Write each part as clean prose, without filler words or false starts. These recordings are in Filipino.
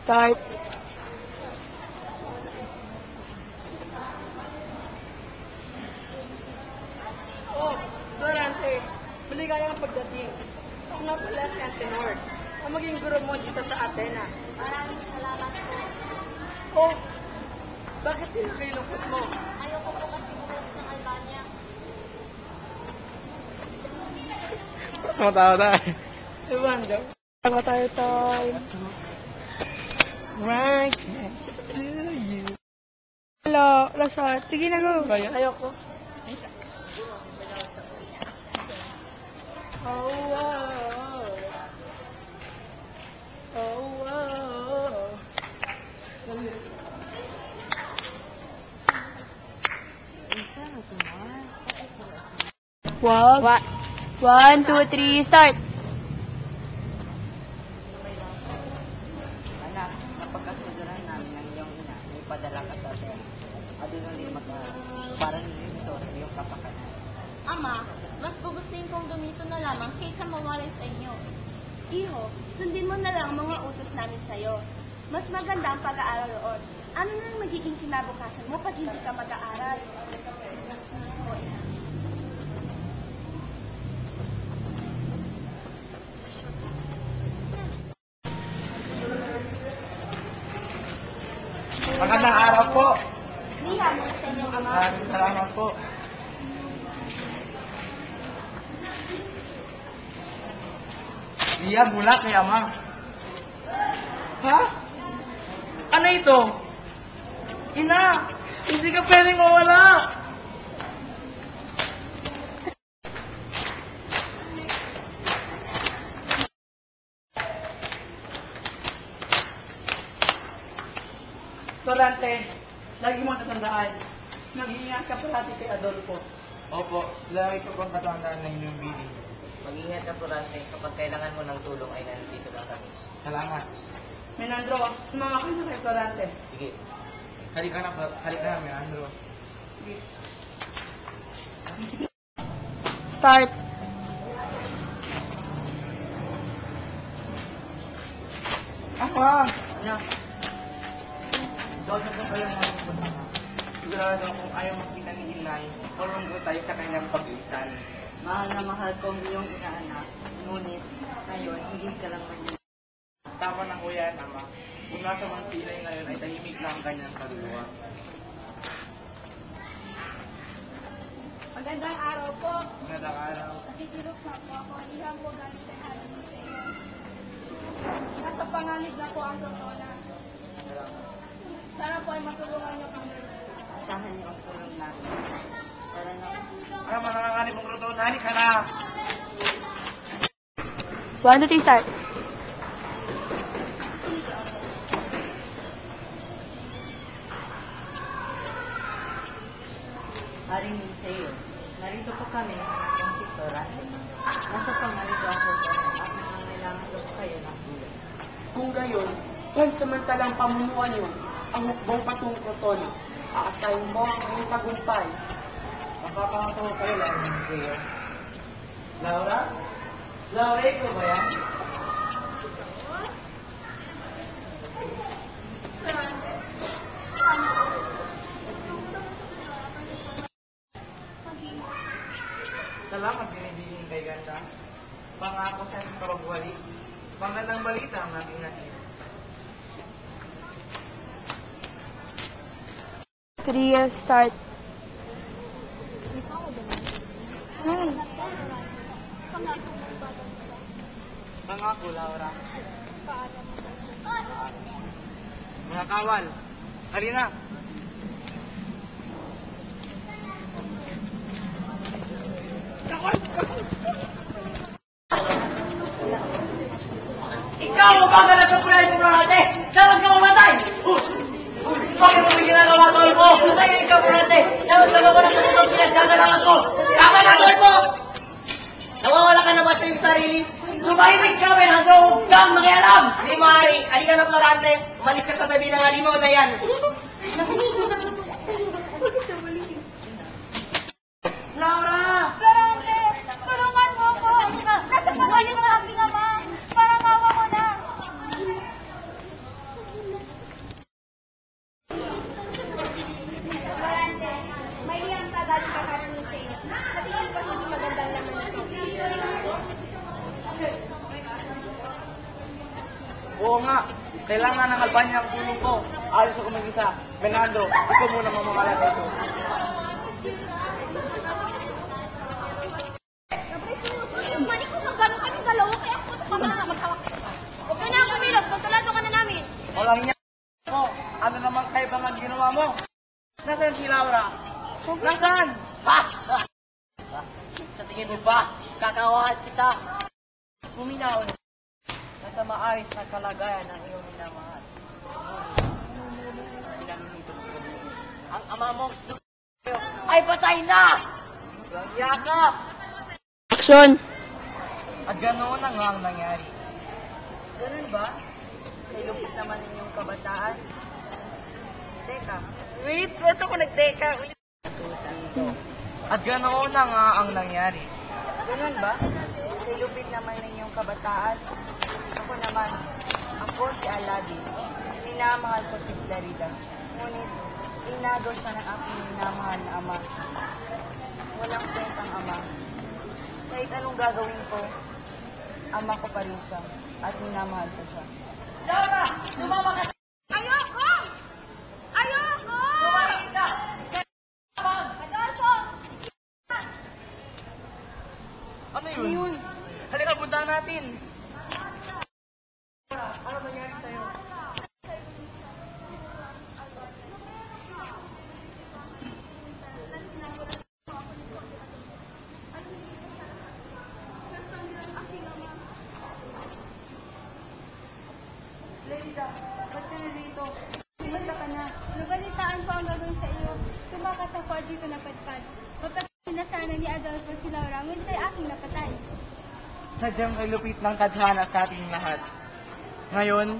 Start. Oh, Dorante, maligayang pagdating. Ako nga pala si Antenor, ang maging guro mo dito sa Athena. Maraming salamat po. Oh, bakit pinakilungkot mo? Ayoko po kasi bumalik ng Albania. Matawa tayo. Iwanda. Tawa tayo time. Right to you. Hello, Rashad. Sige na, go. Ayoko. Oh, wow. Oh, wow. Wow. 1, 2, 3, start. Anak, napagkasuduran namin ng iyong ina, may padala ka sa atin. Adunong din para nito sa iyong kapakanan. Ama, mas gugustuhin kong dumito na lamang kaysa mawalay sa inyo. Iho, sundin mo na lang ang mga utos namin sa'yo. Mas maganda ang pag-aaral roon. Ano nang magiging kinabukasan mo pag hindi ka mag-aaral? Magandang araw po! Niya mo sa inyong ama. Maraming salamat po. Iya, mula kay Ama. Ha? Ano ito? Ina, hindi ka pwedeng mawala. Dorante, lagi mong tatandaan. Mag-iingat ka parati kay Adolfo. Opo, lagi ko pang katandaan ng inyong biling. Mag-ingat ka po, Rante. Kapag kailangan mo ng tulong ay nandito lang kami. Salamat. Menandro, sumama ka na kay Dorante. Sige. Halika na, Meandro. Sige. Start. Aha! Anak, doon na kayo mga pupunta. Sigurado kung ayaw makita ni Inay, tulungo tayo sa kanyang pag-iisan. Mahal na mahal ko ang iyong inaanak, ngunit ngayon hindi ka lang mag- Tama na kuya, tama. Kung nasa mga silay ngayon ay tahimik lang ang kanyang kaluluwa. Magandang araw po. Magandang araw. Nakikilok na po ako. Ihang po galing sa halim sa iyo. Nasa panganib na po ang corona. Sana po ay matulungan niyo kami. Asahan niyo ang tulong natin. Para na... mananganib ang roton. Halika na! 1, 2, 3, start. Haring din sa iyo. Narito po kami ng aking si Torante. Nasa pangarito ako po at nangangailangan ko kayo ng tulong. Kung gayon, pansamantalang pamunuan niyo ang hukbong patungkol tono. Aasahin mo ang iyong tagumpay. Mapapakato kayo lang ng kayo. Laura? Laura, ikaw ba yan? Salamat binibiling kay ganda. Pangako sa ating karugwali. Magandang balita ang ating natin. 3, start. Pangako, Laura. Mga kawal, halina. Ikaw ang bagal sa kulay mo natin! Dapat ka mamatay! Bakit mo ginagawa tol mo? Ay, ikaw mo natin! Dapat ka mamatay sa itong pinaggagalangan ko! Tama na tol mo! Nawawala ka na ba sa iyong sarili? Lumahimik ka, Menandro! Huwag kang makialam! Hindi maaari! Halika na, Florante! Umalis ka sa tabi ng halimaw na yan! Laura! Florante, tulungan mo ako. Nasa panganib na aking ama. Parang awa mo na. Oo nga, kailangan ng Albania ang tulong ko. Alis ako mag-isa. Fernando, ikaw muna mamamahala dito. Mani ko magano kami dalawa kaya ako na maghawak. Huwag ka na kumilos, kontrolado ka na namin. Walang niya mo. Ano naman kayo bang ang ginawa mo? Nasaan si Laura? Nasaan? Ha? Sa tingin mo ba, kakawahan kita? Kuminaw na. Nasa maayos na kalagayan ng iyong minamahal. Ang ama mong ay patay na! Langya ka! Action! At ganoon na nga ang nangyari. Ganun ba? May lupit naman inyong kabataan. Teka. Wait, ba't ako nagteka? At ganoon na nga ang nangyari. Ganun ba? May lupit naman inyong kabataan. Ako naman, ako si Alabi. Minamahal ko si Clarida. Ngunit, inagaw siya ng aking minamahal na ama. Walang kwentang ama. Kahit anong gagawin ko, ama ko pa rin siya at minamahal ko siya. Laura! Sumama ka! Ayoko! Ayoko! Sumayin ka! Adolfo! Ano yun? Halika, puntahan natin. Ano nangyari sa'yo? Leida, ba't ka na dito? Kumusta ka na? Nabalitaan ko ang gagawin sa iyo. Tumakas ako at dito napadpad. Mapagkasin na sana ni Adolfo si Laura, ngunit siya'y aking napatay. Sadyang kay lupit ng tadhana sa ating lahat. Ngayon,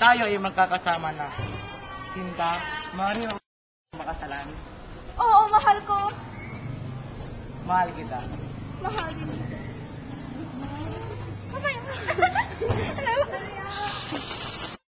tayo ay magkakasama na. Sinta, maaari mo makasalan. Oo, mahal ko. Mahal kita. Mahal din kita. Mamaya. Hello?